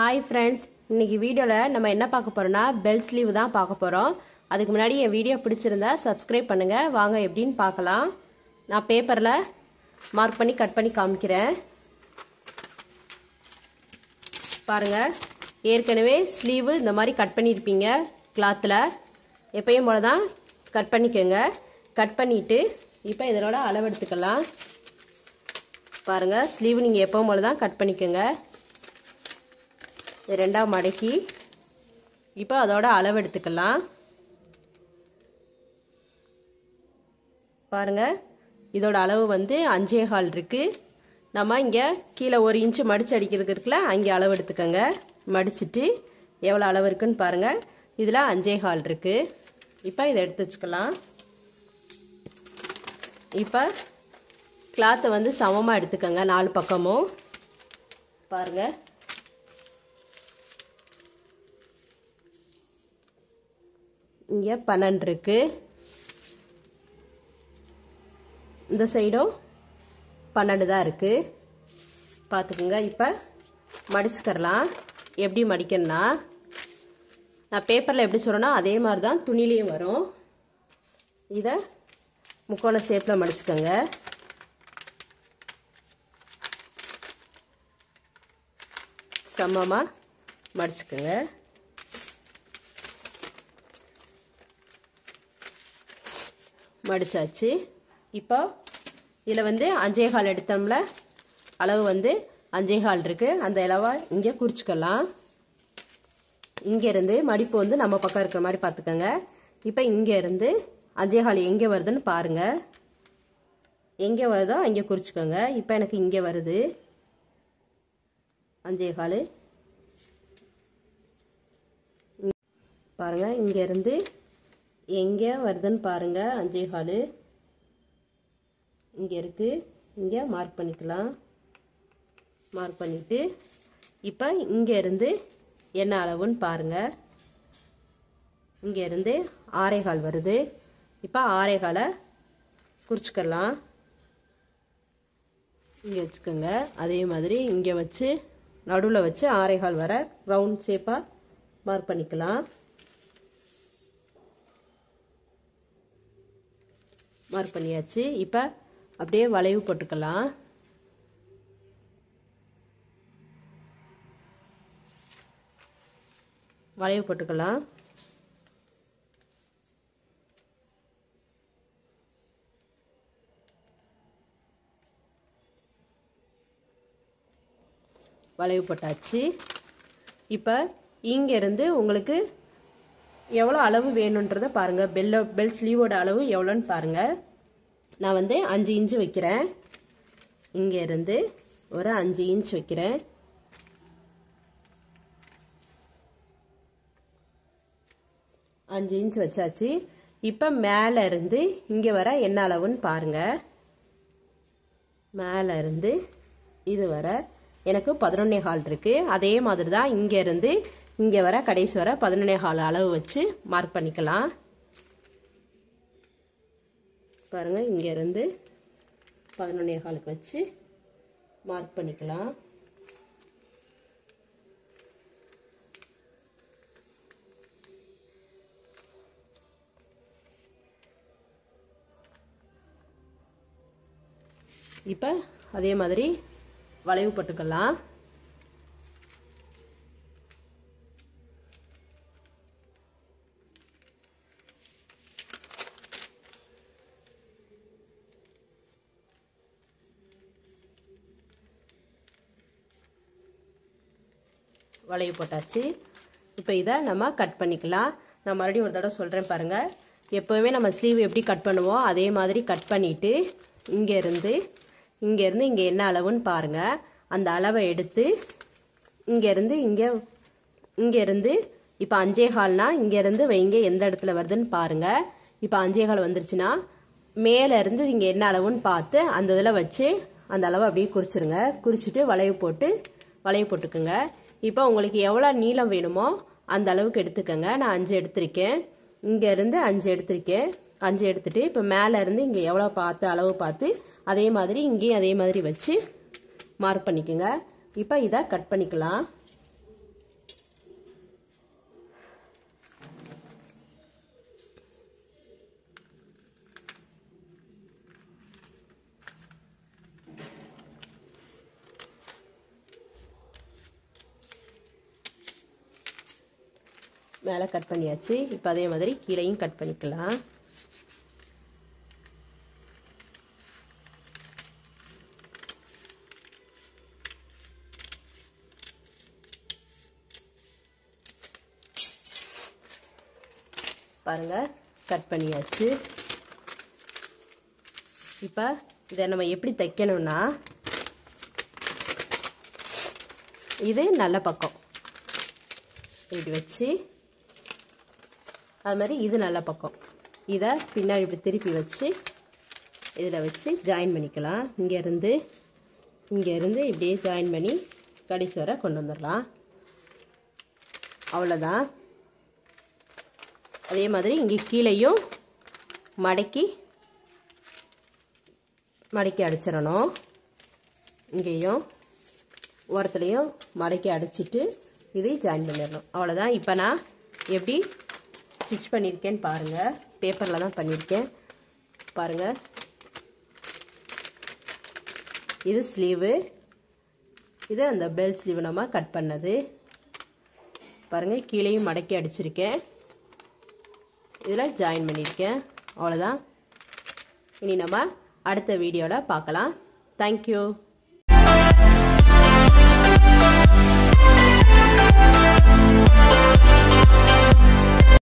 Hi friends, இன்னைக்கு வீடியோவில் நம்ம என்ன பார்க்க போறோம்னா பெல் ஸ்லீவ் தான் பார்க்க போறோம். அதுக்கு முன்னாடி என் வீடியோ பிடிச்சிருந்தா சப்ஸ்கிரைப் பண்ணுங்க. வாங்க எப்படின்னு பார்க்கலாம். நான் பேப்பரில் மார்க் பண்ணி கட் பண்ணி காமிக்கிறேன். பாருங்க, ஏற்கனவே ஸ்லீவ் இந்த மாதிரி கட் பண்ணியிருப்பீங்க கிளாத்தில். எப்பயும் போல தான் கட் பண்ணிக்கோங்க. கட் பண்ணிட்டு இப்போ இதனோட அளவு எடுத்துக்கலாம். பாருங்க, ஸ்லீவ் நீங்கள் எப்பவும் போல தான் கட் பண்ணிக்கோங்க. ரெண்டாவது மடக்கி இப்போ அதோட அளவு எடுத்துக்கலாம். பாருங்க, இதோட அளவு வந்து 5.25 இருக்கு. நம்ம இங்கே கீழே 1 இன்ச்சு மடிச்சு அடிக்கிறதுக்கு இருக்குல்ல, அங்கே அளவு எடுத்துக்கோங்க. மடிச்சுட்டு எவ்வளோ அளவு இருக்குன்னு பாருங்க. இதில் 5.25 இருக்கு. இப்போ இதை எடுத்து வச்சுக்கலாம். இப்போ கிளாத்தை வந்து சமமாக எடுத்துக்கோங்க 4 பக்கமும். பாருங்க, இங்கே 12 இருக்கு. இந்த சைடும் 12 தான் இருக்கு. பார்த்துக்குங்க. இப்போ மடிச்சுக்கலாம். எப்படி மடிக்கணும்னா, நான் பேப்பரில் எப்படி சொல்கிறேன்னா அதே மாதிரி தான் துணிலையும் வரும். இதை முக்கோண ஷேப்பில் மடிச்சுக்கோங்க. சமமாக மடிச்சுக்கோங்க. மடிச்சாச்சு. இப்போ இதில் வந்து 5.25 எடுத்தோம்ல, அளவு வந்து 5.25 இருக்கு. அந்த அளவை இங்கே குறிச்சுக்கலாம். இங்கேருந்து மடிப்பு வந்து நம்ம பக்கம் இருக்கிற மாதிரி பார்த்துக்கோங்க. இப்போ இங்கேருந்து 5.25 எங்கே வருதுன்னு பாருங்க. எங்கே வருதோ அங்கே குறிச்சுக்கோங்க. இப்போ எனக்கு இங்கே வருது 5.25. பாருங்க, இங்கேருந்து எங்கே வருதுன்னு பாருங்க. 5.25 இங்கே இருக்கு. இங்கே மார்க் பண்ணிக்கலாம். மார்க் பண்ணிட்டு இப்போ இங்கேருந்து என்ன அளவுன்னு பாருங்க. இங்கேருந்து 6.25 வருது. இப்போ 6.25 குறிச்சுக்கலாம். இங்கே வச்சுக்கோங்க. அதே மாதிரி இங்கே வச்சு நடுவில் வச்சு 6.25 வர ரவுண்ட் ஷேப்பாக மார்க் பண்ணிக்கலாம். மார்க் பண்ணியாச்சு. இப்போ அப்படியே வளைவு போட்டுக்கலாம். வளைவு போட்டுக்கலாம். வளைவு போட்டாச்சு. இப்போ இங்கேருந்து உங்களுக்கு எவ்வளோ அளவு வேணுன்றதை பாருங்க. பெல் ஸ்லீவோட அளவு எவ்வளோன்னு பாருங்க. நான் வந்து 5 இன்ச்சு வைக்கிறேன். இங்கேருந்து ஒரு 5 இன்ச் வைக்கிறேன். அஞ்சு இன்ச் வச்சாச்சு. இப்போ மேலே இருந்து இங்கே வர என்ன அளவுன்னு பாருங்க. மேலே இருந்து இது வர எனக்கு 11.25 இருக்கு. அதே மாதிரி தான் இங்கேருந்து இங்கே வர கடைசி வர 11.25 அளவு வச்சு மார்க் பண்ணிக்கலாம். பாருங்க, இங்கேருந்து 11.25 வச்சு மார்க் பண்ணிக்கலாம். இப்போ அதே மாதிரி வளைவு போட்டுக்கலாம். வளைவு போட்டாச்சு. இப்போ இதை நம்ம கட் பண்ணிக்கலாம். நான் மறுபடியும் ஒரு தடவை சொல்கிறேன் பாருங்க. எப்போவுமே நம்ம ஸ்லீவ் எப்படி கட் பண்ணுவோம் அதே மாதிரி கட் பண்ணிட்டு இங்கேருந்து இங்கே என்ன அளவுன்னு பாருங்க. அந்த அளவை எடுத்து இங்கேருந்து இப்போ 5.25னா இங்கேருந்து வைங்க எந்த இடத்துல வருதுன்னு பாருங்க. இப்போ 5.25 வந்துருச்சுன்னா மேலே இருந்து இங்கே என்ன அளவுன்னு பார்த்து அந்த இதில் வச்சு அந்த அளவை அப்படியே குறிச்சிருங்க. குறிச்சிட்டு வளைவு போட்டுக்குங்க. இப்போ உங்களுக்கு எவ்வளோ நீளம் வேணுமோ அந்த அளவுக்கு எடுத்துக்கோங்க. நான் 5 எடுத்திருக்கேன். இங்கேருந்து 5 எடுத்திருக்கேன். 5 எடுத்துட்டு இப்போ மேலே இருந்து இங்கே எவ்வளோ பார்த்து அளவு பார்த்து அதே மாதிரி இங்கேயும் அதே மாதிரி வச்சு மார்க் பண்ணிக்கோங்க. இப்போ இதை கட் பண்ணிக்கலாம். மேலே கட் பண்ணியாச்சு. இப்போ அதே மாதிரி கீழையும் கட் பண்ணிக்கலாம். பாருங்க கட் பண்ணியாச்சு. இப்போ இதை நம்ம எப்படி தைக்கணும்னா, இது நல்ல பக்கம் இப்படி வச்சு, அது மாதிரி இது நல்ல பக்கம், இதை பின்னாடி இப்படி திருப்பி வச்சு இதில் வச்சு ஜாயின் பண்ணிக்கலாம். இங்கேருந்து இப்படியே ஜாயின் பண்ணி கடைசி வரை கொண்டு வந்துடலாம். அவ்வளோதான். அதே மாதிரி இங்கே கீழேயும் மடக்கி அடிச்சிடணும். இங்கேயும் ஓரத்துலையும் மடக்கி அடிச்சிட்டு இதை ஜாயின் பண்ணிடணும். அவ்வளோதான். இப்போ நான் எப்படி ஸ்டிச் பண்ணியிருக்கேன்னு பாருங்கள். பேப்பரில் தான் பண்ணியிருக்கேன். பாருங்கள், இது ஸ்லீவு, இது அந்த பெல்ட் ஸ்லீவ் நம்ம கட் பண்ணது. பாருங்கள், கீழேயும் மடக்கி அடிச்சிருக்கேன், இதில் ஜாயின் பண்ணியிருக்கேன். அவ்வளோதான். இனி நம்ம அடுத்த வீடியோவில் பார்க்கலாம். தேங்க்யூ.